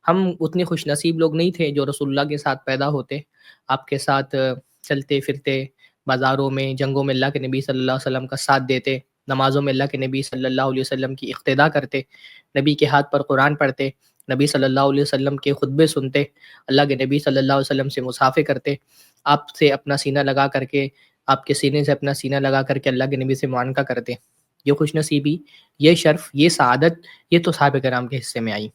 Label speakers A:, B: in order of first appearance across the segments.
A: ہم اتنے خوش نصیب لوگ نہیں تھے جو رسول اللہ کے ساتھ پیدا ہوتے، آپ کے ساتھ چلتے پھرتے، بازاروں میں، جنگوں میں اللہ کے نبی صلی اللہ علیہ وسلم کا ساتھ دیتے، نمازوں میں اللہ کے نبی صلی اللہ علیہ وسلم کی اقتداء کرتے، نبی کے ہاتھ پر قرآن پڑھتے، نبی صلی اللہ علیہ وسلم کے خطبے سنتے، اللہ کے نبی صلی اللہ علیہ وسلم سے مصافحے کرتے، آپ سے اپنا سینہ لگا کر کے، آپ کے سینے سے اپنا سینہ لگا کر کے اللہ کے نبی سے معانقہ کرتے۔ یہ خوش نصیبی، یہ شرف، یہ سعادت، یہ تو صحابہ کرام کے حصے میں آئی۔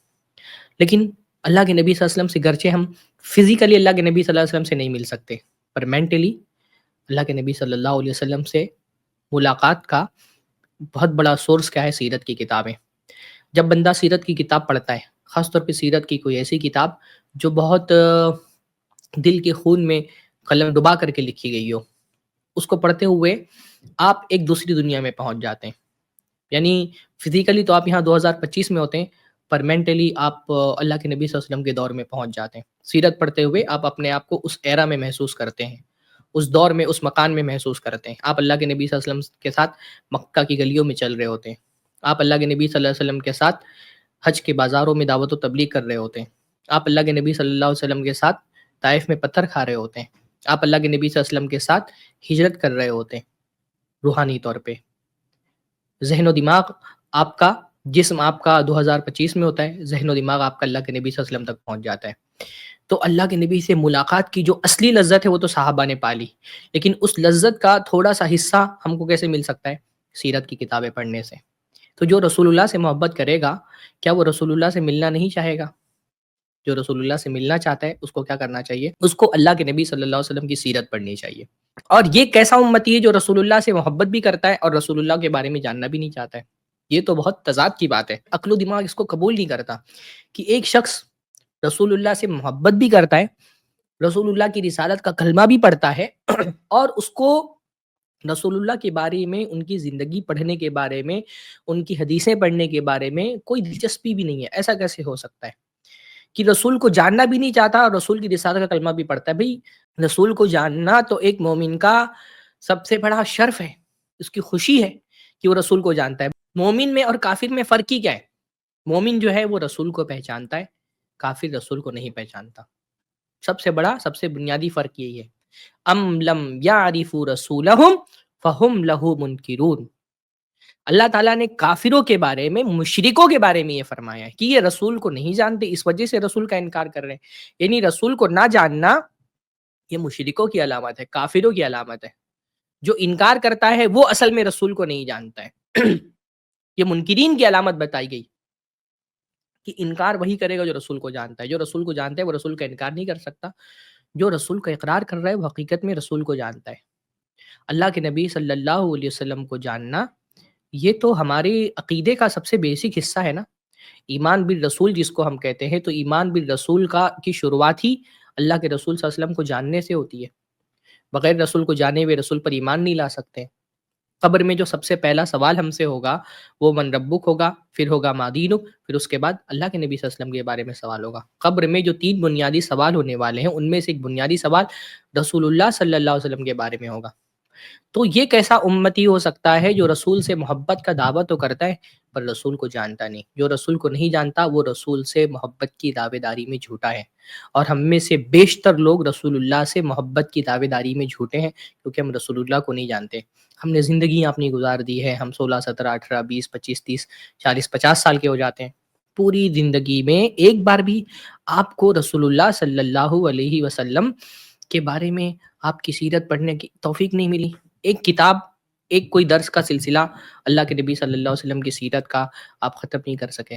A: لیکن اللہ کے نبی صلی اللہ علیہ وسلم سے گرچہ ہم فزیکلی اللہ کے نبی صلی اللہ علیہ وسلم سے نہیں مل سکتے، پر مینٹلی اللہ کے نبی صلی اللہ علیہ وسلم سے ملاقات کا بہت بڑا سورس کیا ہے؟ سیرت کی کتابیں۔ جب بندہ سیرت کی کتاب پڑھتا ہے، خاص طور پہ سیرت کی کوئی ایسی کتاب جو بہت دل کے خون میں قلم ڈبا کر کے لکھی گئی ہو، اس کو پڑھتے ہوئے آپ ایک دوسری دنیا میں پہنچ جاتے ہیں۔ یعنی فزیکلی تو آپ یہاں 2025 میں ہوتے ہیں، پر مینٹلی آپ اللہ کے نبی صلی اللہ علیہ وسلم کے دور میں پہنچ جاتے ہیں۔ سیرت پڑھتے ہوئے آپ اپنے آپ کو اس ایرا میں محسوس کرتے ہیں، اس دور میں، اس مکان میں محسوس کرتے ہیں۔ آپ اللہ کے نبی صلی اللہ علیہ وسلم کے ساتھ مکہ کی گلیوں میں چل رہے ہوتے ہیں، آپ اللہ کے نبی صلی اللہ علیہ وسلم کے ساتھ حج کے بازاروں میں دعوت و تبلیغ کر رہے ہوتے ہیں، آپ اللہ کے نبی صلی اللہ علیہ وسلم کے ساتھ طائف میں پتھر کھا رہے ہوتے ہیں، آپ اللہ کے نبی صلی اللہ علیہ وسلم کے ساتھ ہجرت کر رہے ہوتے ہیں روحانی طور پہ۔ ذہن و دماغ آپ کا، جسم آپ کا 2025 میں ہوتا ہے، ذہن و دماغ آپ کا اللہ کے نبی صلی اللہ علیہ وسلم تک پہنچ جاتا ہے۔ تو اللہ کے نبی سے ملاقات کی جو اصلی لذت ہے وہ تو صحابہ نے پالی، لیکن اس لذت کا تھوڑا سا حصہ ہم کو کیسے مل سکتا ہے؟ سیرت کی کتابیں پڑھنے سے۔ تو جو رسول اللہ سے محبت کرے گا، کیا وہ رسول اللہ سے ملنا نہیں چاہے گا؟ جو رسول اللہ سے ملنا چاہتا ہے اس کو کیا کرنا چاہیے؟ اس کو اللہ کے نبی صلی اللہ علیہ وسلم کی سیرت پڑھنی چاہیے۔ اور یہ کیسا امتی ہے جو رسول اللہ سے محبت بھی کرتا ہے اور رسول اللہ کے بارے میں جاننا بھی نہیں چاہتا ہے؟ یہ تو بہت تضاد کی بات ہے، عقل و دماغ اس کو قبول نہیں کرتا کہ ایک شخص رسول اللہ سے محبت بھی کرتا ہے، رسول اللہ کی رسالت کا کلمہ بھی پڑھتا ہے اور اس کو رسول اللہ کے بارے میں، ان کی زندگی پڑھنے کے بارے میں، ان کی حدیثیں پڑھنے کے بارے میں کوئی دلچسپی بھی نہیں ہے۔ ایسا کیسے ہو سکتا ہے کہ رسول کو جاننا بھی نہیں چاہتا اور رسول کی رسالت کا کلمہ بھی پڑھتا ہے؟ بھئی رسول کو جاننا تو ایک مومن کا سب سے بڑا شرف ہے، اس کی خوشی ہے کہ وہ رسول کو جانتا ہے۔ مومن میں اور کافر میں فرق ہی کیا ہے؟ مومن جو ہے وہ رسول کو پہچانتا ہے، کافر رسول کو نہیں پہچانتا۔ سب سے بڑا، سب سے بنیادی فرق یہی ہے۔ ام لم یعرفوا رسولہم فہم لہ منکرون۔ اللہ تعالیٰ نے کافروں کے بارے میں، مشرکوں کے بارے میں یہ فرمایا ہے کہ یہ رسول کو نہیں جانتے، اس وجہ سے رسول کا انکار کر رہے ہیں۔ یعنی رسول کو نہ جاننا یہ مشرکوں کی علامت ہے، کافروں کی علامت ہے۔ جو انکار کرتا ہے وہ اصل میں رسول کو نہیں جانتا ہے۔ یہ منکرین کی علامت بتائی گئی کہ انکار وہی کرے گا جو رسول کو جانتا ہے۔ جو رسول کو جانتا ہے وہ رسول کا انکار نہیں کر سکتا، جو رسول کا اقرار کر رہا ہے وہ حقیقت میں رسول کو جانتا ہے۔ اللہ کے نبی صلی اللہ علیہ وسلم کو جاننا یہ تو ہمارے عقیدے کا سب سے بیسک حصہ ہے نا۔ ایمان بالرسول جس کو ہم کہتے ہیں، تو ایمان بالرسول کی شروعات ہی اللہ کے رسول صلی اللہ علیہ وسلم کو جاننے سے ہوتی ہے۔ بغیر رسول کو جانے ہوئے رسول پر ایمان نہیں لا سکتے۔ قبر میں جو سب سے پہلا سوال ہم سے ہوگا وہ من ربک ہوگا، پھر ہوگا ما دینک، پھر اس کے بعد اللہ کے نبی صلی اللہ علیہ وسلم کے بارے میں سوال ہوگا۔ قبر میں جو 3 بنیادی سوال ہونے والے ہیں ان میں سے ایک بنیادی سوال رسول اللہ صلی اللہ علیہ وسلم کے بارے میں ہوگا۔ تو یہ کیسا امتی ہو سکتا ہے جو رسول سے محبت کا دعویٰ تو کرتا ہے پر رسول کو جانتا نہیں؟ جو رسول کو نہیں جانتا وہ رسول سے محبت کی دعوے داری میں جھوٹا ہے، اور ہم میں سے بیشتر لوگ رسول اللہ سے محبت کی دعوے داری میں جھوٹے ہیں کیونکہ ہم رسول اللہ کو نہیں جانتے۔ ہم نے زندگیاں اپنی گزار دی ہے، ہم 16 17 18 20 25 30 40 50 سال کے ہو جاتے ہیں، پوری زندگی میں ایک بار بھی آپ کو رسول اللہ صلی اللہ علیہ وسلم کے بارے میں آپ کی سیرت پڑھنے کی توفیق نہیں ملی۔ ایک کتاب، ایک کوئی درس کا سلسلہ اللہ کے نبی صلی اللہ علیہ وسلم کی سیرت کا آپ ختم نہیں کر سکے۔